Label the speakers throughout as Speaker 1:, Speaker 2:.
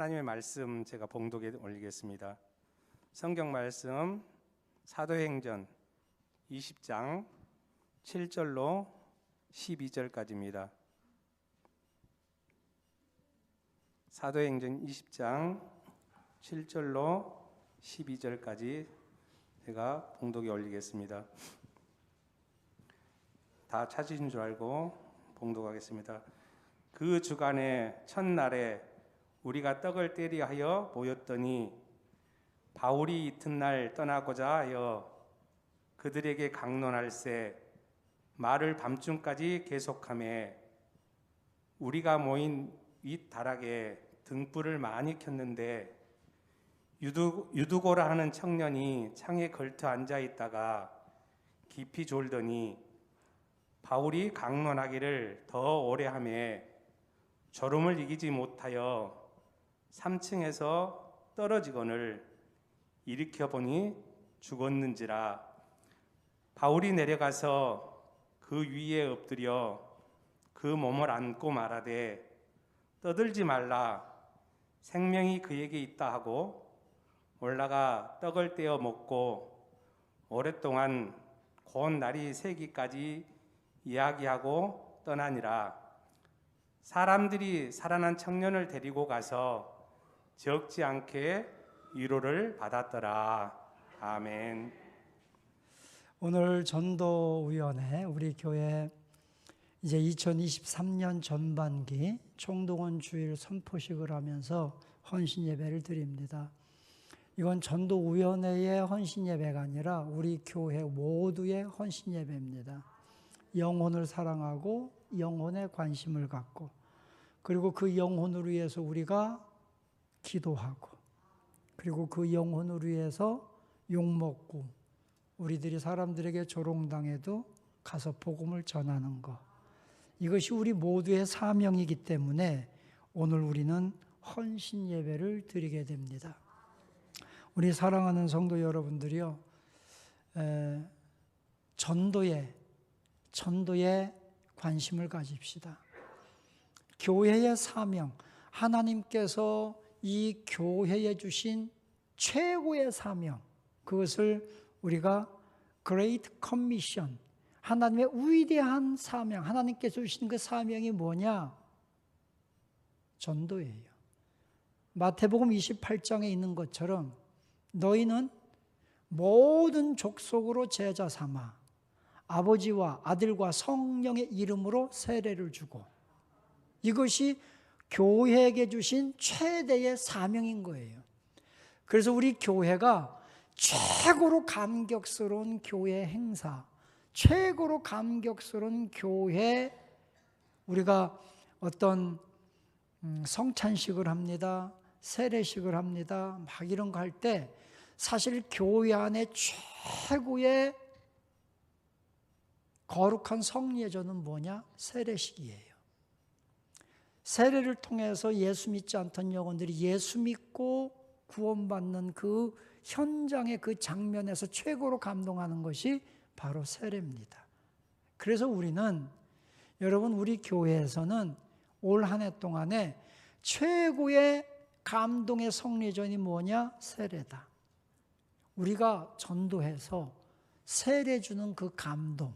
Speaker 1: 하나님의 말씀 제가 봉독에 올리겠습니다. 성경 말씀 사도행전 20장 7절로 12절까지입니다. 사도행전 20장 7절로 12절까지 제가 봉독에 올리겠습니다. 다 찾으신 줄 알고 봉독하겠습니다. 그 주간의 첫날에 우리가 떡을 떼리 하여 모였더니 바울이 이튿날 떠나고자 하여 그들에게 강론할세 말을 밤중까지 계속하매 우리가 모인 윗다락에 등불을 많이 켰는데 유두고라 하는 청년이 창에 걸터 앉아 있다가 깊이 졸더니 바울이 강론하기를 더 오래 하매 졸음을 이기지 못하여 3층에서 떨어지거늘 일으켜보니 죽었는지라. 바울이 내려가서 그 위에 엎드려 그 몸을 안고 말하되 떠들지 말라 생명이 그에게 있다 하고 올라가 떡을 떼어 먹고 오랫동안 곧 날이 새기까지 이야기하고 떠나니라. 사람들이 살아난 청년을 데리고 가서 적지 않게 위로를 받았더라. 아멘.
Speaker 2: 오늘 전도위원회 우리 교회 이제 2023년 전반기 총동원 주일 선포식을 하면서 헌신 예배를 드립니다. 이건 전도위원회의 헌신 예배가 아니라 우리 교회 모두의 헌신 예배입니다. 영혼을 사랑하고 영혼에 관심을 갖고 그리고 그 영혼을 위해서 우리가 기도하고 그리고 그 영혼을 위해서 욕먹고 우리들이 사람들에게 조롱당해도 가서 복음을 전하는 것, 이것이 우리 모두의 사명이기 때문에 오늘 우리는 헌신 예배를 드리게 됩니다. 우리 사랑하는 성도 여러분들이요, 전도에 관심을 가집시다. 교회의 사명, 하나님께서 이 교회에 주신 최고의 사명, 그것을 우리가 Great Commission, 하나님의 위대한 사명, 하나님께서 주신 그 사명이 뭐냐? 전도예요. 마태복음 28장에 있는 것처럼 너희는 모든 족속으로 제자 삼아 아버지와 아들과 성령의 이름으로 세례를 주고, 이것이 교회에게 주신 최대의 사명인 거예요. 그래서 우리 교회가 최고로 감격스러운 교회 행사, 최고로 감격스러운 교회, 우리가 어떤 성찬식을 합니다, 세례식을 합니다, 막 이런 거 할 때 사실 교회 안에 최고의 거룩한 성례전은 뭐냐? 세례식이에요. 세례를 통해서 예수 믿지 않던 영혼들이 예수 믿고 구원받는 그 현장의 그 장면에서 최고로 감동하는 것이 바로 세례입니다. 그래서 우리는, 여러분, 우리 교회에서는 올 한 해 동안에 최고의 감동의 성례전이 뭐냐? 세례다. 우리가 전도해서 세례 주는 그 감동,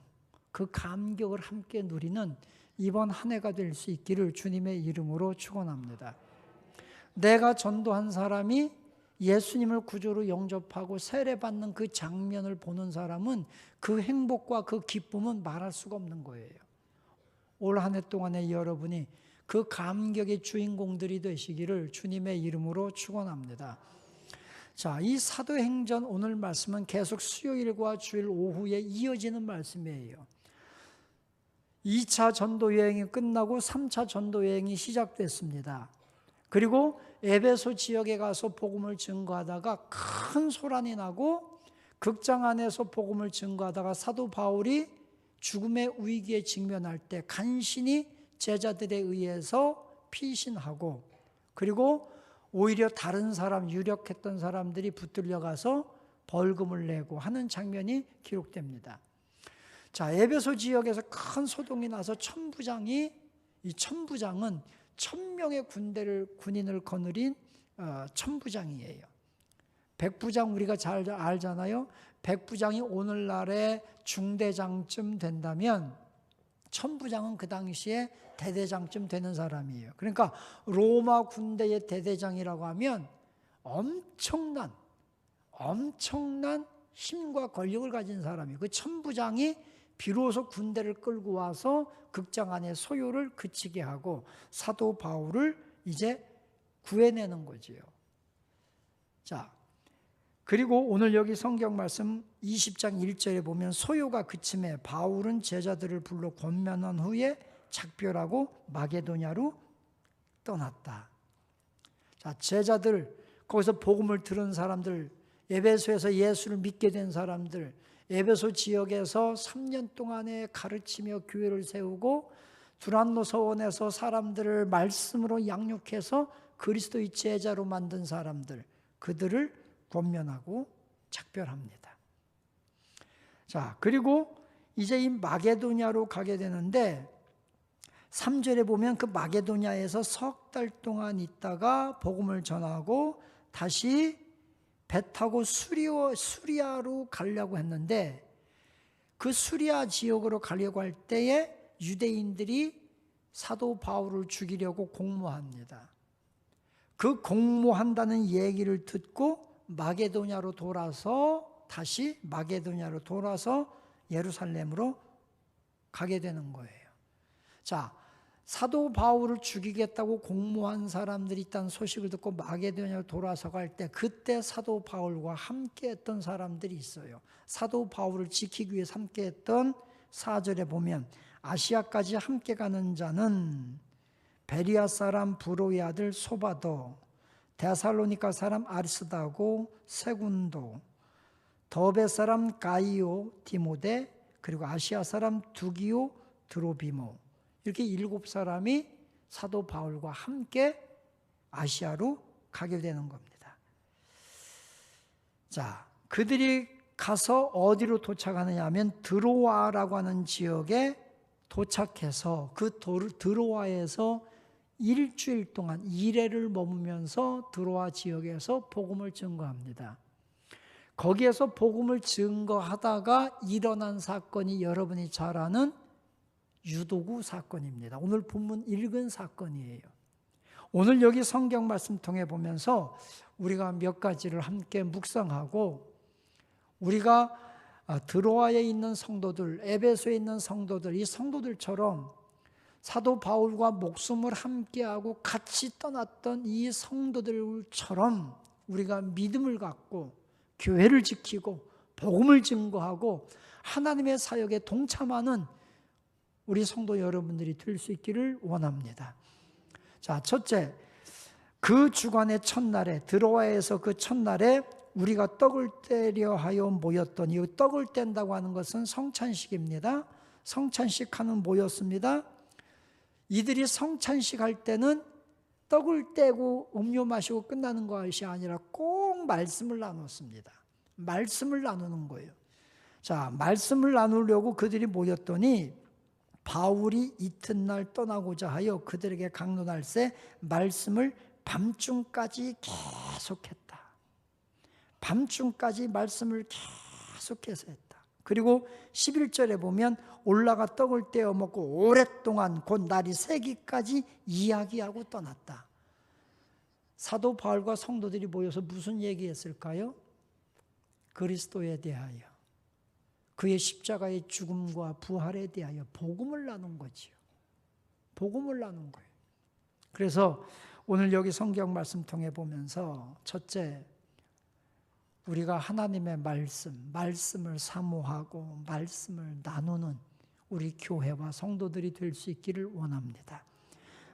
Speaker 2: 그 감격을 함께 누리는 이번 한 해가 될 수 있기를 주님의 이름으로 축원합니다. 내가 전도한 사람이 예수님을 구주로 영접하고 세례받는 그 장면을 보는 사람은 그 행복과 그 기쁨은 말할 수가 없는 거예요. 올 한 해 동안에 여러분이 그 감격의 주인공들이 되시기를 주님의 이름으로 축원합니다. 자, 이 사도행전 오늘 말씀은 계속 수요일과 주일 오후에 이어지는 말씀이에요. 2차 전도 여행이 끝나고 3차 전도 여행이 시작됐습니다. 그리고 에베소 지역에 가서 복음을 증거하다가 큰 소란이 나고 극장 안에서 복음을 증거하다가 사도 바울이 죽음의 위기에 직면할 때 간신히 제자들에 의해서 피신하고, 그리고 오히려 다른 사람, 유력했던 사람들이 붙들려 가서 벌금을 내고 하는 장면이 기록됩니다. 자, 에베소 지역에서 큰 소동이 나서 이 천부장은 1000명의 군인을 거느린 천부장이에요. 백부장 우리가 잘 알잖아요. 백부장이 오늘날의 중대장쯤 된다면 천부장은 그 당시에 대대장쯤 되는 사람이에요. 그러니까 로마 군대의 대대장이라고 하면 엄청난 힘과 권력을 가진 사람이에요. 그 천부장이 비로소 군대를 끌고 와서 극장 안의 소요를 그치게 하고 사도 바울을 이제 구해내는 거지요. 자, 그리고 오늘 여기 성경 말씀 20장 1절에 보면 소요가 그침에 바울은 제자들을 불러 권면한 후에 작별하고 마게도냐로 떠났다. 자, 제자들, 거기서 복음을 들은 사람들, 에베소에서 예수를 믿게 된 사람들, 에베소 지역에서 3년 동안에 가르치며 교회를 세우고 두란노 서원에서 사람들을 말씀으로 양육해서 그리스도의 제자로 만든 사람들, 그들을 권면하고 작별합니다. 자, 그리고 이제 이 마게도냐로 가게 되는데 3절에 보면 그 마게도냐에서 석 달 동안 있다가 복음을 전하고 다시 배 타고 수리아로 가려고 했는데 그 수리아 지역으로 가려고 할 때에 유대인들이 사도 바울을 죽이려고 공모합니다. 그 공모한다는 얘기를 듣고 마게도냐로 돌아서 다시 마게도냐로 돌아서 예루살렘으로 가게 되는 거예요. 자, 사도 바울을 죽이겠다고 공모한 사람들이 있다는 소식을 듣고 마게도냐로 돌아서 갈 때 그때 사도 바울과 함께 했던 사람들이 있어요. 사도 바울을 지키기 위해서 함께 했던 4절에 보면 아시아까지 함께 가는 자는 베리아 사람 브로의 아들 소바도, 데살로니가 사람 아리스다고, 세군도, 더베 사람 가이오 디모데, 그리고 아시아 사람 두기오 드로비모, 이렇게 7사람이 사도 바울과 함께 아시아로 가게 되는 겁니다. 자, 그들이 가서 어디로 도착하느냐 하면 드로아라고 하는 지역에 도착해서 그 드로아에서 일주일 동안 1회를 머무면서 드로아 지역에서 복음을 증거합니다. 거기에서 복음을 증거하다가 일어난 사건이 여러분이 잘 아는 유도구 사건입니다. 오늘 본문 읽은 사건이에요. 오늘 여기 성경 말씀 통해 보면서 우리가 몇 가지를 함께 묵상하고 우리가 드로아에 있는 성도들, 에베소에 있는 성도들, 이 성도들처럼 사도 바울과 목숨을 함께하고 같이 떠났던 이 성도들처럼 우리가 믿음을 갖고 교회를 지키고 복음을 증거하고 하나님의 사역에 동참하는 우리 성도 여러분들이 될 수 있기를 원합니다. 자, 첫째, 그 주간의 첫날에 드로아에서 그 첫날에 우리가 떡을 떼려 하여 모였더니, 이 떡을 뗀다고 하는 것은 성찬식입니다. 성찬식 하는 모였습니다. 이들이 성찬식 할 때는 떡을 떼고 음료 마시고 끝나는 것이 아니라 꼭 말씀을 나눴습니다. 말씀을 나누는 거예요. 자, 말씀을 나누려고 그들이 모였더니 바울이 이튿날 떠나고자 하여 그들에게 강론할세 말씀을 밤중까지 계속했다. 밤중까지 말씀을 계속해서 했다. 그리고 11절에 보면 올라가 떡을 떼어 먹고 오랫동안 곧 날이 새기까지 이야기하고 떠났다. 사도 바울과 성도들이 모여서 무슨 얘기했을까요? 그리스도에 대하여, 그의 십자가의 죽음과 부활에 대하여 복음을 나눈 거지요. 복음을 나눈 거예요. 그래서 오늘 여기 성경 말씀 통해 보면서 첫째, 우리가 하나님의 말씀을 사모하고 말씀을 나누는 우리 교회와 성도들이 될 수 있기를 원합니다.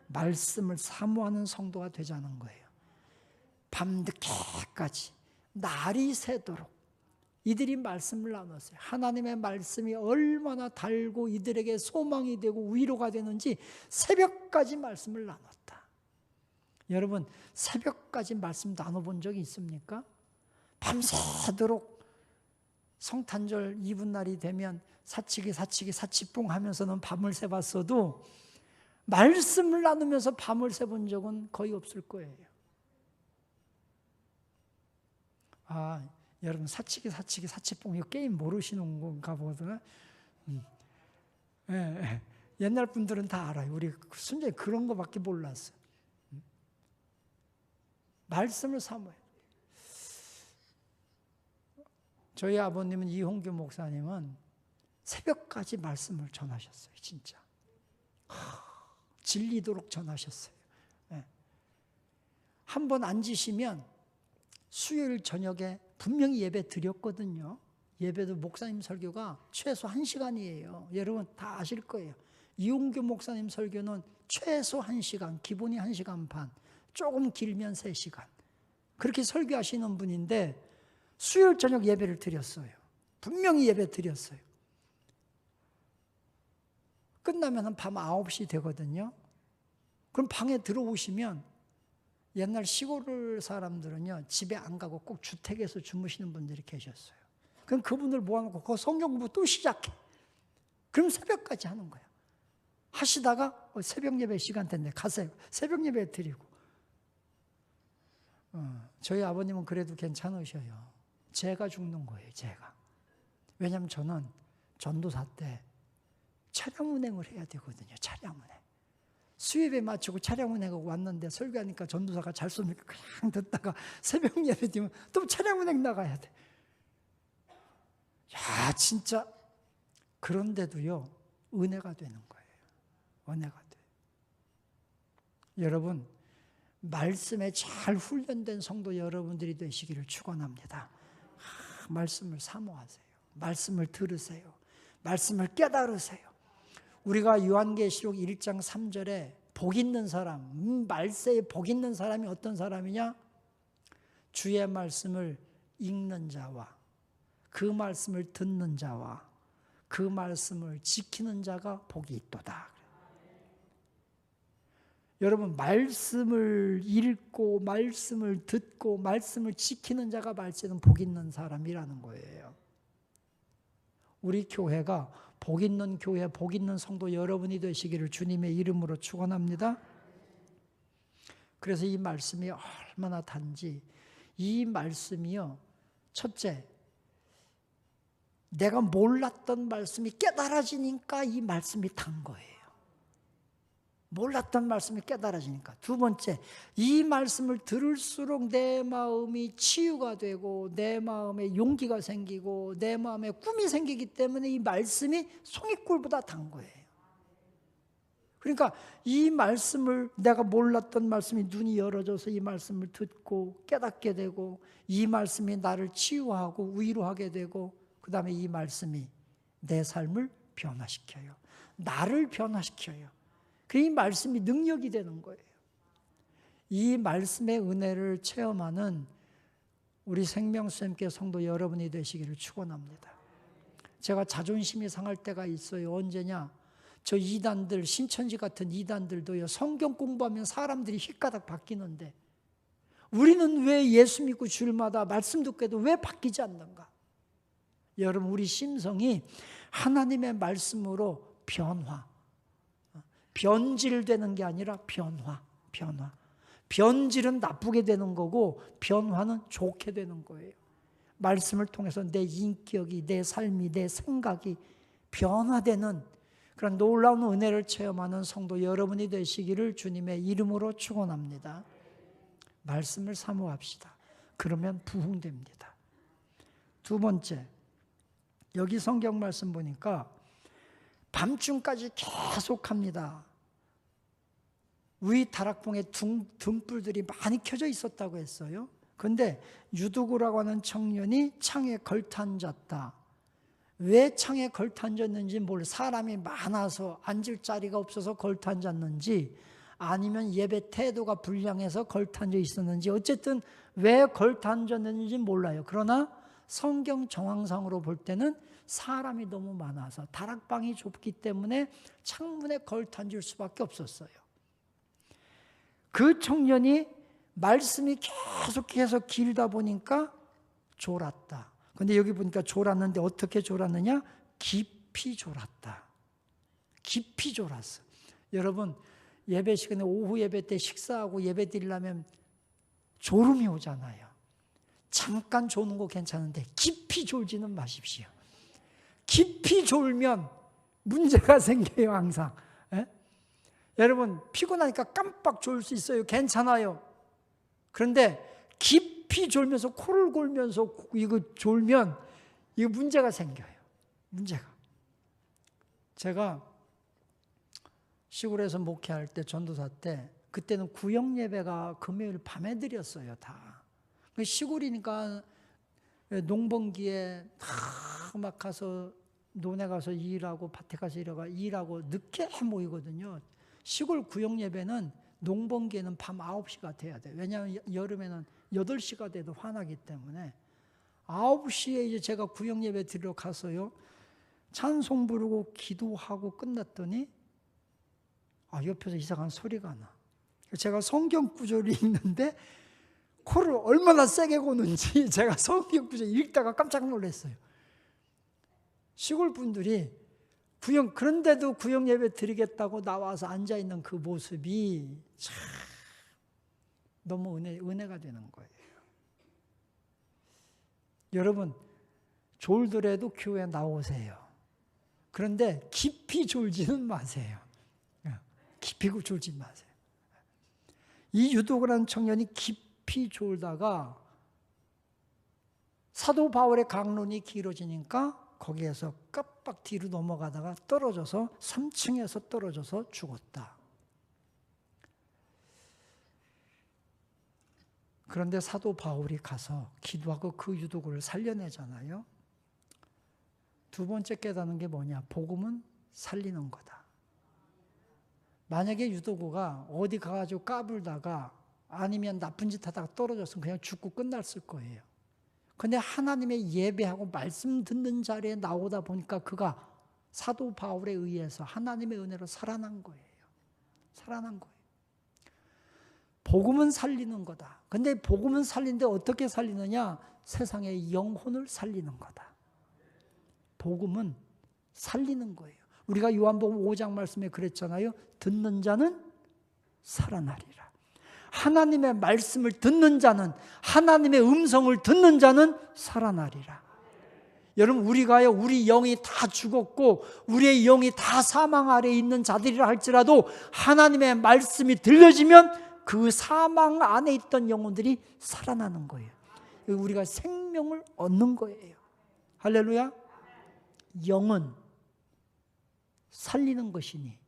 Speaker 2: 말씀을 사모하는 성도가 되자는 거예요. 밤늦게까지 날이 새도록 이들이 말씀을 나눴어요. 하나님의 말씀이 얼마나 달고 이들에게 소망이 되고 위로가 되는지 새벽까지 말씀을 나눴다. 여러분, 새벽까지 말씀 나눠본 적이 있습니까? 밤새도록 성탄절 이브날이 되면 사치뽕 하면서는 밤을 새봤어도 말씀을 나누면서 밤을 새본 적은 거의 없을 거예요. 아, 여러분 사치뽕 이거 게임 모르시는 건가 보다. 예, 예. 옛날 분들은 다 알아요. 우리 순전히 그런 거밖에 몰랐어요. 말씀을 사모해요. 저희 아버님은 이홍규 목사님은 새벽까지 말씀을 전하셨어요. 진짜. 질리도록 전하셨어요. 예. 한번 앉으시면 수요일 저녁에 분명히 예배 드렸거든요. 예배도 목사님 설교가 최소 1시간이에요. 여러분 다 아실 거예요. 이홍규 목사님 설교는 최소 1시간, 기본이 1시간 반, 조금 길면 3시간. 그렇게 설교하시는 분인데 수요일 저녁 예배를 드렸어요. 분명히 예배 드렸어요. 끝나면 한 밤 9시 되거든요. 그럼 방에 들어오시면 옛날 시골 사람들은요, 집에 안 가고 꼭 주택에서 주무시는 분들이 계셨어요. 그럼 그분들 모아놓고 그 성경 공부 또 시작해. 그럼 새벽까지 하는 거야. 하시다가 새벽 예배 시간 됐네. 가세요. 새벽 예배 드리고. 저희 아버님은 그래도 괜찮으셔요. 제가 죽는 거예요, 제가. 왜냐하면 저는 전도사 때 차량 운행을 해야 되거든요, 차량 운행. 수협에 맞추고 차량 운행하고 왔는데 설교하니까 전도사가 잘 쏘니까 그냥 듣다가 새벽 예배 되면 또 차량 운행 나가야 돼. 야, 진짜. 그런데도요, 은혜가 되는 거예요. 은혜가 돼. 여러분, 말씀에 잘 훈련된 성도 여러분들이 되시기를 축원합니다. 말씀을 사모하세요. 말씀을 들으세요. 말씀을 깨달으세요. 우리가 요한계시록 1장 3절에 복 있는 사람, 말세에 복 있는 사람이 어떤 사람이냐? 주의 말씀을 읽는 자와 그 말씀을 듣는 자와 그 말씀을 지키는 자가 복이 있도다. 여러분, 말씀을 읽고 말씀을 듣고 말씀을 지키는 자가 말세는 복 있는 사람이라는 거예요. 우리 교회가 복 있는 교회, 복 있는 성도 여러분이 되시기를 주님의 이름으로 축원합니다. 그래서 이 말씀이 얼마나 단지, 이 말씀이요, 첫째, 내가 몰랐던 말씀이 깨달아지니까 이 말씀이 단 거예요. 몰랐던 말씀이 깨달아지니까. 두 번째, 이 말씀을 들을수록 내 마음이 치유가 되고 내 마음에 용기가 생기고 내 마음에 꿈이 생기기 때문에 이 말씀이 송이꿀보다 단 거예요. 그러니까 이 말씀을, 내가 몰랐던 말씀이 눈이 열어져서 이 말씀을 듣고 깨닫게 되고 이 말씀이 나를 치유하고 위로하게 되고 그 다음에 이 말씀이 내 삶을 변화시켜요. 나를 변화시켜요. 그 말씀이 능력이 되는 거예요. 이 말씀의 은혜를 체험하는 우리 생명수님께 성도 여러분이 되시기를 축원합니다. 제가 자존심이 상할 때가 있어요. 언제냐? 저 이단들, 신천지 같은 이단들도요, 성경 공부하면 사람들이 휘가닥 바뀌는데 우리는 왜 예수 믿고 주일마다 말씀 듣게도 왜 바뀌지 않는가? 여러분, 우리 심성이 하나님의 말씀으로 변질되는 게 아니라 변화. 변질은 나쁘게 되는 거고 변화는 좋게 되는 거예요. 말씀을 통해서 내 인격이, 내 삶이, 내 생각이 변화되는 그런 놀라운 은혜를 체험하는 성도 여러분이 되시기를 주님의 이름으로 축원합니다. 말씀을 사모합시다. 그러면 부흥됩니다. 두 번째, 여기 성경 말씀 보니까 밤중까지 계속합니다. 위 다락봉에 등불들이 많이 켜져 있었다고 했어요. 그런데 유두구라고 하는 청년이 창에 걸터앉았다. 왜 창에 걸터앉았는지 몰라. 사람이 많아서 앉을 자리가 없어서 걸터앉았는지 아니면 예배 태도가 불량해서 걸터앉아 있었는지 어쨌든 왜 걸터앉았는지 몰라요. 그러나 성경 정황상으로 볼 때는 사람이 너무 많아서 다락방이 좁기 때문에 창문에 걸터앉을 수밖에 없었어요. 그 청년이 말씀이 계속해서 길다 보니까 졸았다. 근데 여기 보니까 졸았는데 어떻게 졸았느냐? 깊이 졸았다. 깊이 졸았어. 여러분, 예배 시간에 오후 예배 때 식사하고 예배 드리려면 졸음이 오잖아요. 잠깐 조는 거 괜찮은데 깊이 졸지는 마십시오. 깊이 졸면 문제가 생겨요, 항상. 예? 여러분, 피곤하니까 깜빡 졸 수 있어요. 괜찮아요. 그런데 깊이 졸면서 코를 골면서 이거 졸면 이거 문제가 생겨요. 문제가. 제가 시골에서 목회할 때, 전도사 때, 그때는 구역 예배가 금요일 밤에 드렸어요, 다. 시골이니까 농번기에 막 가서 논에 가서 일하고 밭에 가서 일하고 늦게 모이거든요. 시골 구역 예배는 농번기에는 밤 9시가 돼야 돼요. 왜냐하면 여름에는 8시가 돼도 화나기 때문에 9시에 이제 제가 구역 예배 드리러 가서요, 찬송 부르고 기도하고 끝났더니 옆에서 이상한 소리가 나. 제가 성경 구절이 있는데 코를 얼마나 세게 고는지 제가 성경 구절 읽다가 깜짝 놀랐어요. 시골 분들이 그런데도 구역 예배 드리겠다고 나와서 앉아 있는 그 모습이 참 너무 은혜가 되는 거예요. 여러분, 졸더라도 교회 나오세요. 그런데 깊이 졸지는 마세요. 깊이 졸지 마세요. 이 유도그라는 청년이 깊이 졸다가 사도 바울의 강론이 길어지니까 거기에서 깜빡 뒤로 넘어가다가 3층에서 떨어져서 죽었다. 그런데 사도 바울이 가서 기도하고 그 유도구를 살려내잖아요. 두 번째 깨닫는 게 뭐냐? 복음은 살리는 거다. 만약에 유도구가 어디 가가지고 까불다가 아니면 나쁜 짓 하다가 떨어졌으면 그냥 죽고 끝났을 거예요. 근데 하나님의 예배하고 말씀 듣는 자리에 나오다 보니까 그가 사도 바울에 의해서 하나님의 은혜로 살아난 거예요. 살아난 거예요. 복음은 살리는 거다. 근데 복음은 살리는데 어떻게 살리느냐? 세상의 영혼을 살리는 거다. 복음은 살리는 거예요. 우리가 요한복음 5장 말씀에 그랬잖아요. 듣는 자는 살아나리라. 하나님의 말씀을 듣는 자는, 하나님의 음성을 듣는 자는 살아나리라. 여러분, 우리가요, 우리 영이 다 죽었고 우리의 영이 다 사망 아래에 있는 자들이라 할지라도 하나님의 말씀이 들려지면 그 사망 안에 있던 영혼들이 살아나는 거예요. 우리가 생명을 얻는 거예요. 할렐루야. 영은 살리는 것이니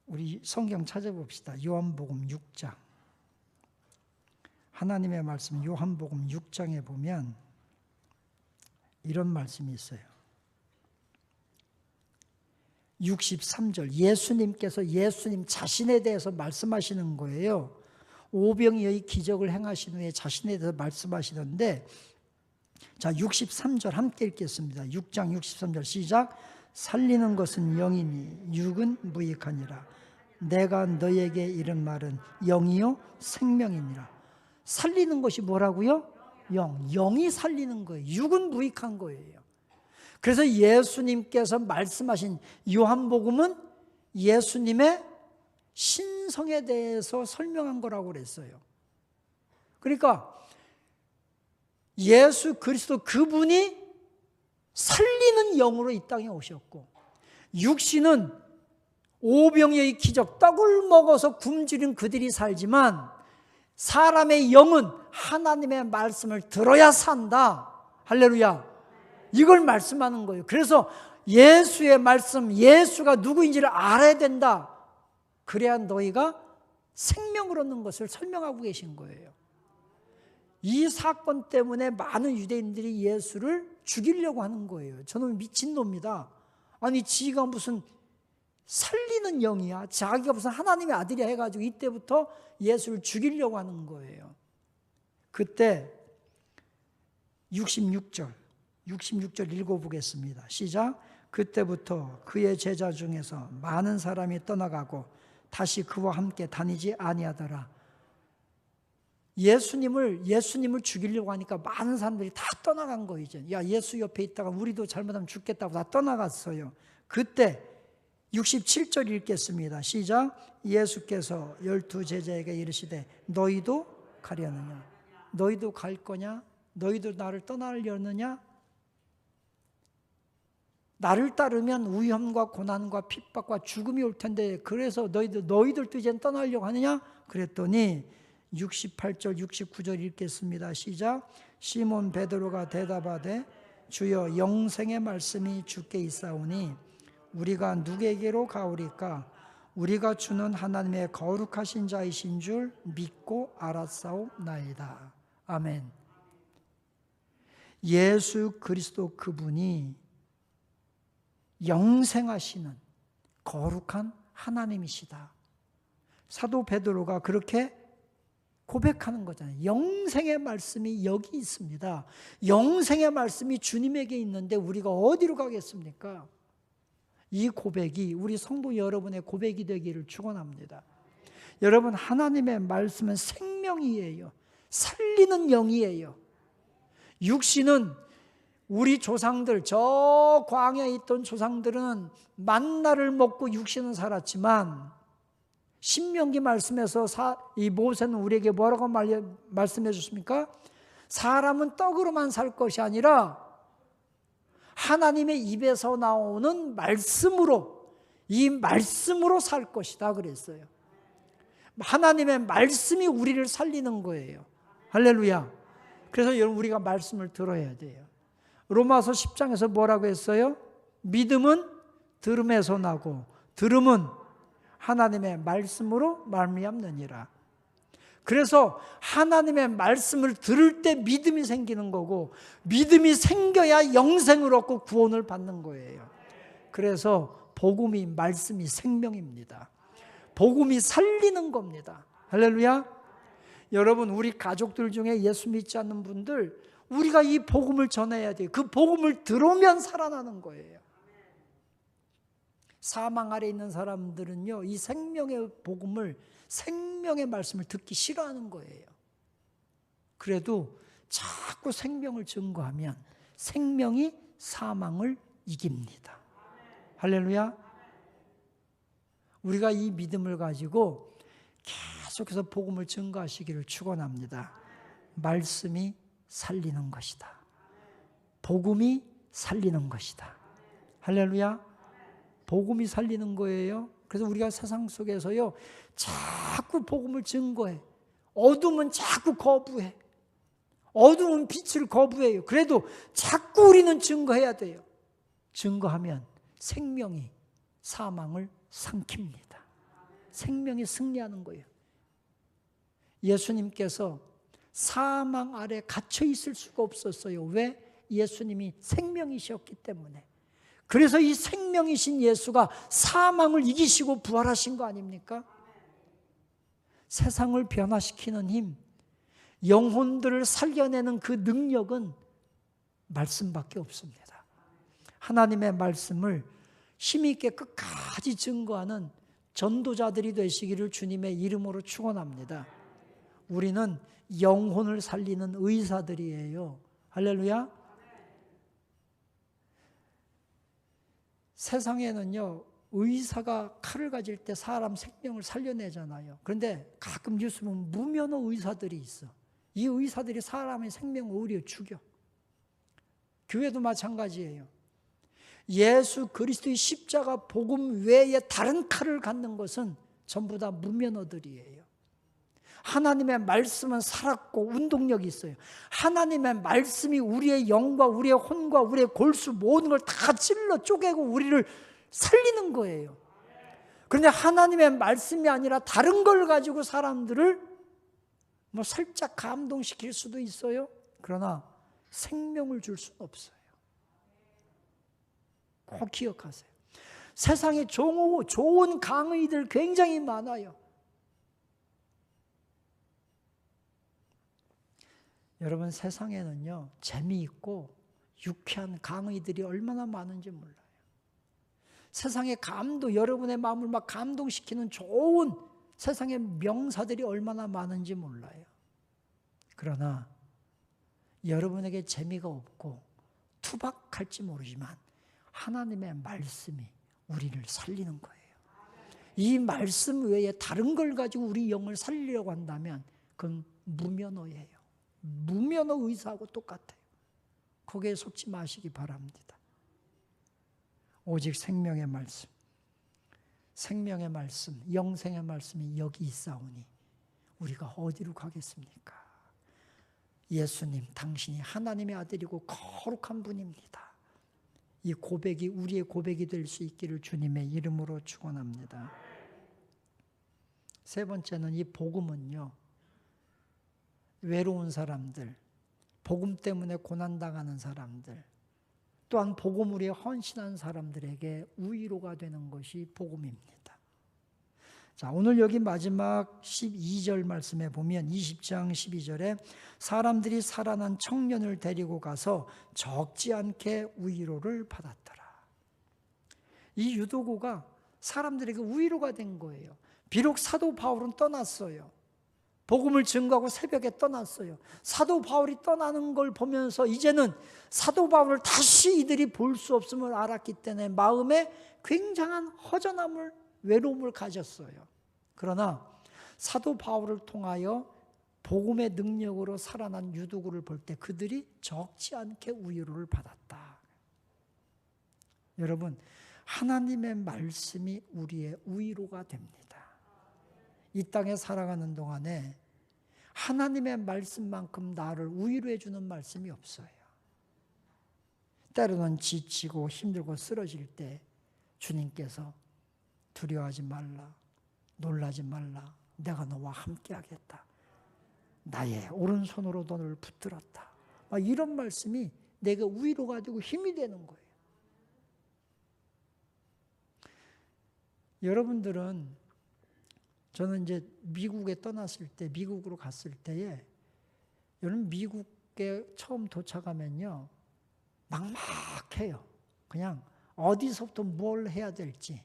Speaker 2: 우리 성경 찾아봅시다. 요한복음 6장. 하나님의 말씀 요한복음 6장에 보면 이런 말씀이 있어요. 63절 예수님께서 예수님 자신에 대해서 말씀하시는 거예요. 오병이어의 기적을 행하신 후에 자신에 대해서 말씀하시는데, 자, 63절 함께 읽겠습니다. 6장 63절 시작. 살리는 것은 영이니 육은 무익하니라. 내가 너에게 이른 말은 영이요 생명이니라. 살리는 것이 뭐라고요? 영이 살리는 거예요. 육은 무익한 거예요. 그래서 예수님께서 말씀하신 요한복음은 예수님의 신성에 대해서 설명한 거라고 그랬어요. 그러니까 예수 그리스도 그분이 살리는 영으로 이 땅에 오셨고, 육신은 오병이어의 기적, 떡을 먹어서 굶주린 그들이 살지만 사람의 영은 하나님의 말씀을 들어야 산다. 할렐루야. 이걸 말씀하는 거예요. 그래서 예수의 말씀, 예수가 누구인지를 알아야 된다. 그래야 너희가 생명을 얻는 것을 설명하고 계신 거예요. 이 사건 때문에 많은 유대인들이 예수를 죽이려고 하는 거예요. 저는 미친놈이다. 아니 지가 무슨 살리는 영이야, 자기가 무슨 하나님의 아들이야 해가지고 이때부터 예수를 죽이려고 하는 거예요. 그때 66절 읽어보겠습니다. 시작. 그때부터 그의 제자 중에서 많은 사람이 떠나가고 다시 그와 함께 다니지 아니하더라. 예수님을 죽이려고 하니까 많은 사람들이 다 떠나간 거예요. 이제 야, 예수 옆에 있다가 우리도 잘못하면 죽겠다고 다 떠나갔어요. 그때 67절 읽겠습니다. 시작. 예수께서 12 제자에게 이르시되 너희도 가려느냐? 너희도 갈 거냐? 너희도 나를 떠나려느냐? 나를 따르면 위험과 고난과 핍박과 죽음이 올 텐데 그래서 너희들도 이제 떠나려고 하느냐? 그랬더니 68절 69절 읽겠습니다. 시작. 시몬 베드로가 대답하되 주여 영생의 말씀이 주께 있사오니 우리가 누구에게로 가오리까? 우리가 주는 하나님의 거룩하신 자이신 줄 믿고 알았사오나이다. 아멘. 예수 그리스도 그분이 영생하시는 거룩한 하나님이시다. 사도 베드로가 그렇게 고백하는 거잖아요. 영생의 말씀이 여기 있습니다. 영생의 말씀이 주님에게 있는데 우리가 어디로 가겠습니까? 이 고백이 우리 성도 여러분의 고백이 되기를 축원합니다. 여러분, 하나님의 말씀은 생명이에요. 살리는 영이에요. 육신은 우리 조상들, 저 광야에 있던 조상들은 만나를 먹고 육신은 살았지만 신명기 말씀에서 이 모세는 우리에게 뭐라고 말씀해 줬습니까? 사람은 떡으로만 살 것이 아니라 하나님의 입에서 나오는 말씀으로, 이 말씀으로 살 것이다 그랬어요. 하나님의 말씀이 우리를 살리는 거예요. 할렐루야. 그래서 여러분, 우리가 말씀을 들어야 돼요. 로마서 10장에서 뭐라고 했어요? 믿음은 들음에서 나고 들음은 하나님의 말씀으로 말미암느니라. 그래서 하나님의 말씀을 들을 때 믿음이 생기는 거고 믿음이 생겨야 영생을 얻고 구원을 받는 거예요. 그래서 복음이, 말씀이 생명입니다. 복음이 살리는 겁니다. 할렐루야. 여러분, 우리 가족들 중에 예수 믿지 않는 분들, 우리가 이 복음을 전해야 돼요. 그 복음을 들으면 살아나는 거예요. 사망 아래 있는 사람들은요, 이 생명의 복음을, 생명의 말씀을 듣기 싫어하는 거예요. 그래도 자꾸 생명을 증거하면 생명이 사망을 이깁니다. 할렐루야. 우리가 이 믿음을 가지고 계속해서 복음을 증거하시기를 축원합니다. 말씀이 살리는 것이다. 복음이 살리는 것이다. 할렐루야. 복음이 살리는 거예요. 그래서 우리가 세상 속에서요, 자꾸 복음을 증거해. 어둠은 자꾸 거부해. 어둠은 빛을 거부해요. 그래도 자꾸 우리는 증거해야 돼요. 증거하면 생명이 사망을 삼킵니다. 생명이 승리하는 거예요. 예수님께서 사망 아래 갇혀 있을 수가 없었어요. 왜? 예수님이 생명이셨기 때문에. 그래서 이 생명이신 예수가 사망을 이기시고 부활하신 거 아닙니까? 세상을 변화시키는 힘, 영혼들을 살려내는 그 능력은 말씀밖에 없습니다. 하나님의 말씀을 힘있게 끝까지 증거하는 전도자들이 되시기를 주님의 이름으로 축원합니다. 우리는 영혼을 살리는 의사들이에요. 할렐루야. 세상에는요, 의사가 칼을 가질 때 사람 생명을 살려내잖아요. 그런데 가끔 뉴스 보면 무면허 의사들이 있어. 이 의사들이 사람의 생명을 오히려 죽여. 교회도 마찬가지예요. 예수 그리스도의 십자가 복음 외에 다른 칼을 갖는 것은 전부 다 무면허들이에요. 하나님의 말씀은 살았고 운동력이 있어요. 하나님의 말씀이 우리의 영과 우리의 혼과 우리의 골수 모든 걸 다 찔러 쪼개고 우리를 살리는 거예요. 그런데 하나님의 말씀이 아니라 다른 걸 가지고 사람들을 뭐 살짝 감동시킬 수도 있어요. 그러나 생명을 줄 수는 없어요. 꼭 기억하세요. 세상에 좋은 강의들 굉장히 많아요. 여러분, 세상에는요, 재미있고 유쾌한 강의들이 얼마나 많은지 몰라요. 세상의 여러분의 마음을 막 감동시키는 좋은 세상의 명사들이 얼마나 많은지 몰라요. 그러나 여러분에게 재미가 없고 투박할지 모르지만 하나님의 말씀이 우리를 살리는 거예요. 이 말씀 외에 다른 걸 가지고 우리 영을 살리려고 한다면 그건 무면허예요. 무면허 의사하고 똑같아요. 거기에 속지 마시기 바랍니다. 오직 생명의 말씀, 생명의 말씀, 영생의 말씀이 여기 있사오니 우리가 어디로 가겠습니까? 예수님, 당신이 하나님의 아들이고 거룩한 분입니다. 이 고백이 우리의 고백이 될 수 있기를 주님의 이름으로 축원합니다. 세 번째는 이 복음은요, 외로운 사람들, 복음 때문에 고난당하는 사람들, 또한 복음을 위해 헌신한 사람들에게 위로가 되는 것이 복음입니다. 자, 오늘 여기 마지막 12절 말씀에 보면 20장 12절에 사람들이 살아난 청년을 데리고 가서 적지 않게 위로를 받았더라. 이 유도고가 사람들에게 위로가 된 거예요. 비록 사도 바울은 떠났어요. 복음을 증거하고 새벽에 떠났어요. 사도 바울이 떠나는 걸 보면서 이제는 사도 바울을 다시 이들이 볼 수 없음을 알았기 때문에 마음에 굉장한 허전함을, 외로움을 가졌어요. 그러나 사도 바울을 통하여 복음의 능력으로 살아난 유두구를 볼 때 그들이 적지 않게 위로를 받았다. 여러분, 하나님의 말씀이 우리의 위로가 됩니다. 이 땅에 살아가는 동안에 하나님의 말씀만큼 나를 위로해 주는 말씀이 없어요. 때로는 지치고 힘들고 쓰러질 때 주님께서 두려워하지 말라, 놀라지 말라, 내가 너와 함께 하겠다, 나의 오른손으로 너를 붙들었다, 이런 말씀이 내가 위로가 되고 힘이 되는 거예요. 여러분들은, 저는 이제 미국에 떠났을 때, 미국으로 갔을 때에, 여러분 미국에 처음 도착하면요, 막막해요. 그냥 어디서부터 뭘 해야 될지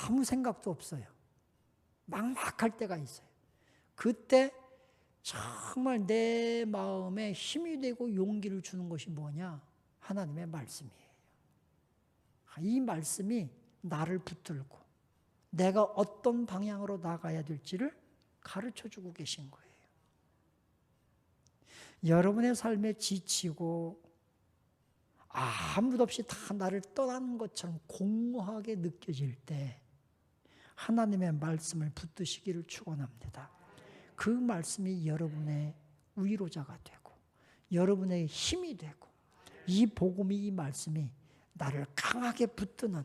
Speaker 2: 아무 생각도 없어요. 막막할 때가 있어요. 그때 정말 내 마음에 힘이 되고 용기를 주는 것이 뭐냐? 하나님의 말씀이에요. 이 말씀이 나를 붙들고 내가 어떤 방향으로 나가야 될지를 가르쳐주고 계신 거예요. 여러분의 삶에 지치고 아무도 없이 다 나를 떠나는 것처럼 공허하게 느껴질 때 하나님의 말씀을 붙드시기를 축원합니다. 그 말씀이 여러분의 위로자가 되고 여러분의 힘이 되고 이 복음이, 이 말씀이 나를 강하게 붙드는,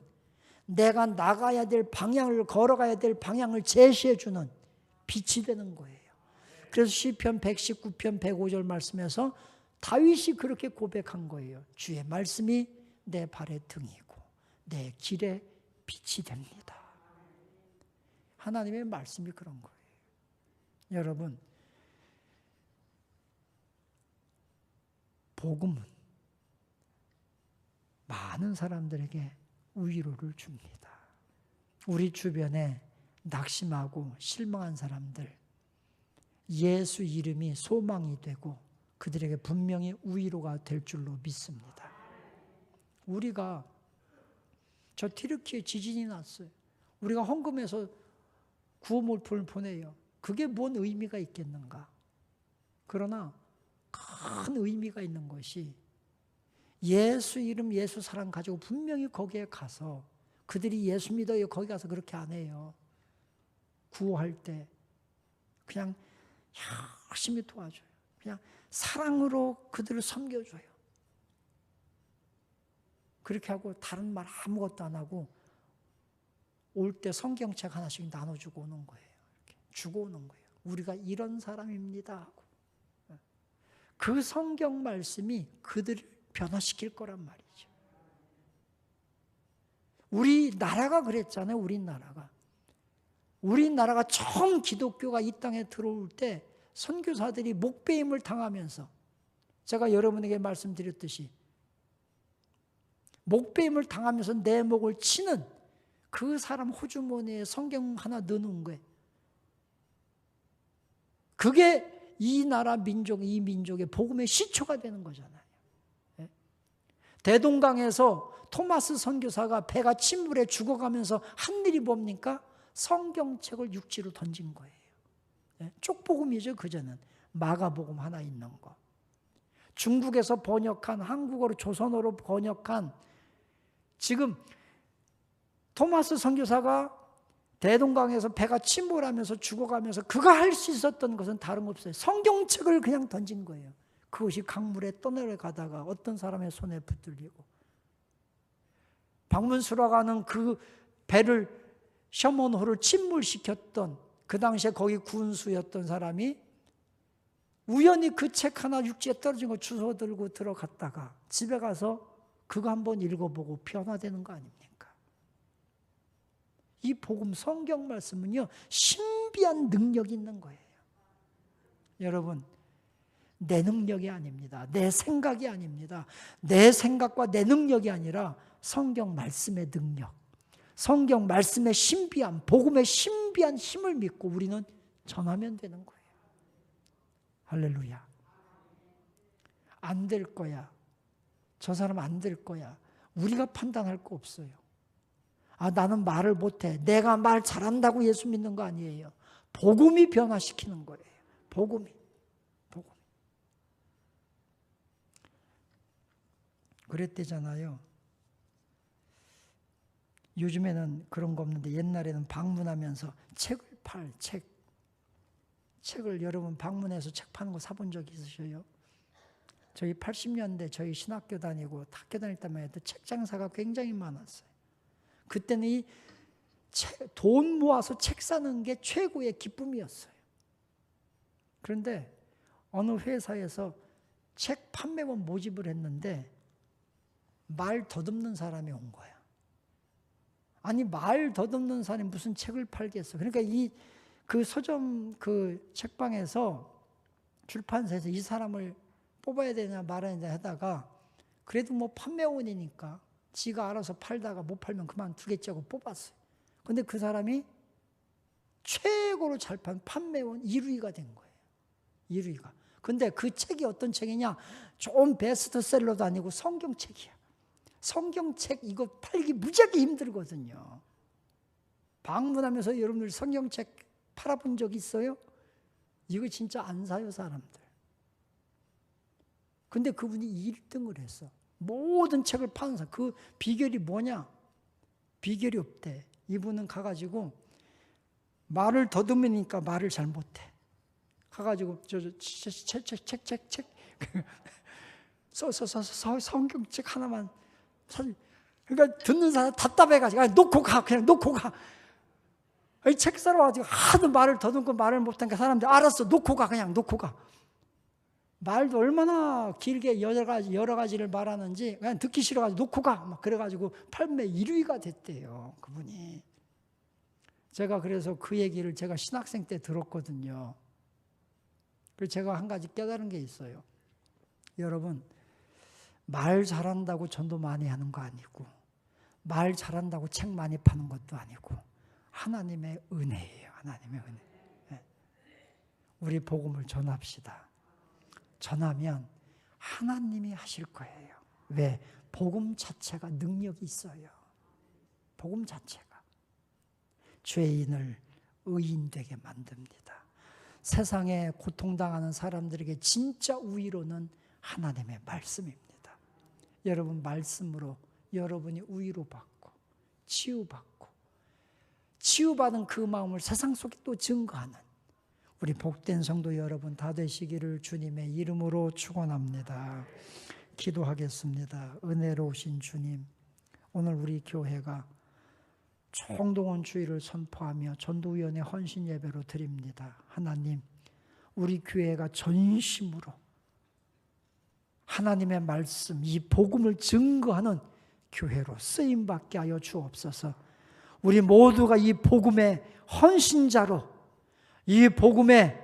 Speaker 2: 내가 나가야 될 방향을, 걸어가야 될 방향을 제시해 주는 빛이 되는 거예요. 그래서 시편 119편 105절 말씀에서 다윗이 그렇게 고백한 거예요. 주의 말씀이 내 발의 등이고 내 길의 빛이 됩니다. 하나님의 말씀이 그런 거예요. 여러분, 복음은 많은 사람들에게 위로를 줍니다. 우리 주변에 낙심하고 실망한 사람들, 예수 이름이 소망이 되고 그들에게 분명히 위로가 될 줄로 믿습니다. 우리가, 저 튀르키예 지진이 났어요. 우리가 헌금해서 구호물품을 보내요. 그게 뭔 의미가 있겠는가? 그러나 큰 의미가 있는 것이, 예수 이름, 예수 사랑 가지고 분명히 거기에 가서, 그들이 예수 믿어요 거기 가서 그렇게 안 해요. 구호할 때 그냥 열심히 도와줘요. 그냥 사랑으로 그들을 섬겨줘요. 그렇게 하고 다른 말 아무것도 안 하고 올 때 성경책 하나씩 나눠주고 오는 거예요. 이렇게 주고 오는 거예요. 우리가 이런 사람입니다 하고. 그 성경 말씀이 그들을 변화시킬 거란 말이죠. 우리나라가 그랬잖아요. 우리나라가 처음 기독교가 이 땅에 들어올 때 선교사들이 목배임을 당하면서, 제가 여러분에게 말씀드렸듯이 목배임을 당하면서 내 목을 치는 그 사람 호주머니에 성경 하나 넣어놓은 거예요. 그게 이 나라 민족, 이 민족의 복음의 시초가 되는 거잖아요. 대동강에서 토마스 선교사가 배가 침몰해 죽어가면서 한 일이 뭡니까? 성경책을 육지로 던진 거예요. 쪽복음이죠. 그전은 마가복음 하나 있는 거. 중국에서 번역한, 한국어로 조선어로 번역한, 지금 토마스 선교사가 대동강에서 배가 침몰하면서 죽어가면서 그가 할 수 있었던 것은 다름없어요. 성경책을 그냥 던진 거예요. 그것이 강물에 떠내려가다가 어떤 사람의 손에 붙들리고, 박문수라가는 그 배를, 셔먼호를 침몰시켰던, 그 당시에 거기 군수였던 사람이 우연히 그 책 하나 육지에 떨어진 거 주워 들고 들어갔다가 집에 가서 그거 한번 읽어보고 변화되는 거 아닙니까? 이 복음 성경 말씀은요, 신비한 능력이 있는 거예요. 여러분, 내 능력이 아닙니다. 내 생각이 아닙니다. 내 생각과 내 능력이 아니라 성경 말씀의 능력, 성경 말씀의 신비함, 복음의 신비한 힘을 믿고 우리는 전하면 되는 거예요. 할렐루야. 안 될 거야. 저 사람 안 될 거야. 우리가 판단할 거 없어요. 아, 나는 말을 못해. 내가 말 잘한다고 예수 믿는 거 아니에요. 복음이 변화시키는 거예요. 복음이. 그랬대잖아요. 요즘에는 그런 거 없는데 옛날에는 방문하면서 책을 여러분 방문해서 책 파는 거 사본 적 있으셔요? 저희 80년대 저희 신학교 다니고 학교 다닐 때만 해도 책 장사가 굉장히 많았어요. 그때는 이 돈 모아서 책 사는 게 최고의 기쁨이었어요. 그런데 어느 회사에서 책 판매원 모집을 했는데 말 더듬는 사람이 온 거야. 아니, 말 더듬는 사람이 무슨 책을 팔겠어. 그러니까 그 서점 그 책방에서 출판사에서 이 사람을 뽑아야 되냐 말아야 되냐 하다가 그래도 뭐 판매원이니까 지가 알아서 팔다가 못 팔면 그만두겠자고 뽑았어요. 근데 그 사람이 최고로 잘 판 판매원 1위가 된 거예요. 1위가. 근데 그 책이 어떤 책이냐? 좋은 베스트셀러도 아니고 성경책이야. 성경책 이거 팔기 무지하게 힘들거든요. 방문하면서 여러분들 성경책 팔아본 적 있어요? 이거 진짜 안 사요, 사람들. 근데 그분이 1등을 했어. 모든 책을 파는 사람. 그 비결이 뭐냐? 비결이 없대. 이분은 가가지고 말을 더듬으니까 말을 잘 못해. 가가지고 책 써서 성경책 하나만 사실, 그러니까 듣는 사람 답답해가지고 놓고 가, 그냥 놓고 가. 책 사러 와가지고 하도 말을 더듬고 말을 못하니까 사람들이 알았어, 놓고 가, 그냥 놓고 가. 말도 얼마나 길게 여러 가지를 말하는지 그냥 듣기 싫어가지고 놓고 가. 막 그래가지고 판매 1위가 됐대요, 그분이. 제가 그래서 그 얘기를 제가 신학생 때 들었거든요. 그래서 제가 한 가지 깨달은 게 있어요. 여러분, 말 잘한다고 전도 많이 하는 거 아니고, 말 잘한다고 책 많이 파는 것도 아니고, 하나님의 은혜예요. 하나님의 은혜. 네. 우리 복음을 전합시다. 전하면 하나님이 하실 거예요. 왜? 복음 자체가 능력이 있어요. 복음 자체가 죄인을 의인 되게 만듭니다. 세상에 고통당하는 사람들에게 진짜 우위로는 하나님의 말씀입니다. 여러분 말씀으로 여러분이 우위로 받고 치유받고 치유받은 그 마음을 세상 속에 또 증거하는 우리 복된 성도 여러분 다 되시기를 주님의 이름으로 축원합니다. 기도하겠습니다. 은혜로우신 주님, 오늘 우리 교회가 총동원 주의를 선포하며 전도위원회 헌신 예배로 드립니다. 하나님, 우리 교회가 전심으로 하나님의 말씀, 이 복음을 증거하는 교회로 쓰임받게 하여 주옵소서. 우리 모두가 이 복음의 헌신자로, 이 복음의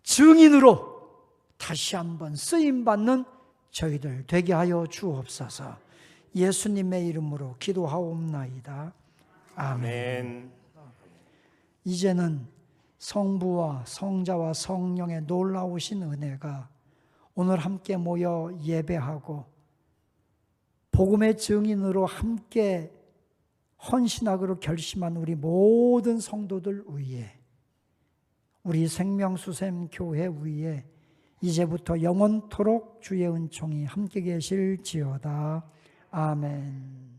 Speaker 2: 증인으로 다시 한번 쓰임받는 저희들 되게 하여 주옵소서. 예수님의 이름으로 기도하옵나이다. 아멘. 이제는 성부와 성자와 성령의 놀라우신 은혜가 오늘 함께 모여 예배하고 복음의 증인으로 함께 헌신하기로 결심한 우리 모든 성도들 위에, 우리 생명수샘 교회 위에 이제부터 영원토록 주의 은총이 함께 계실지어다. 아멘.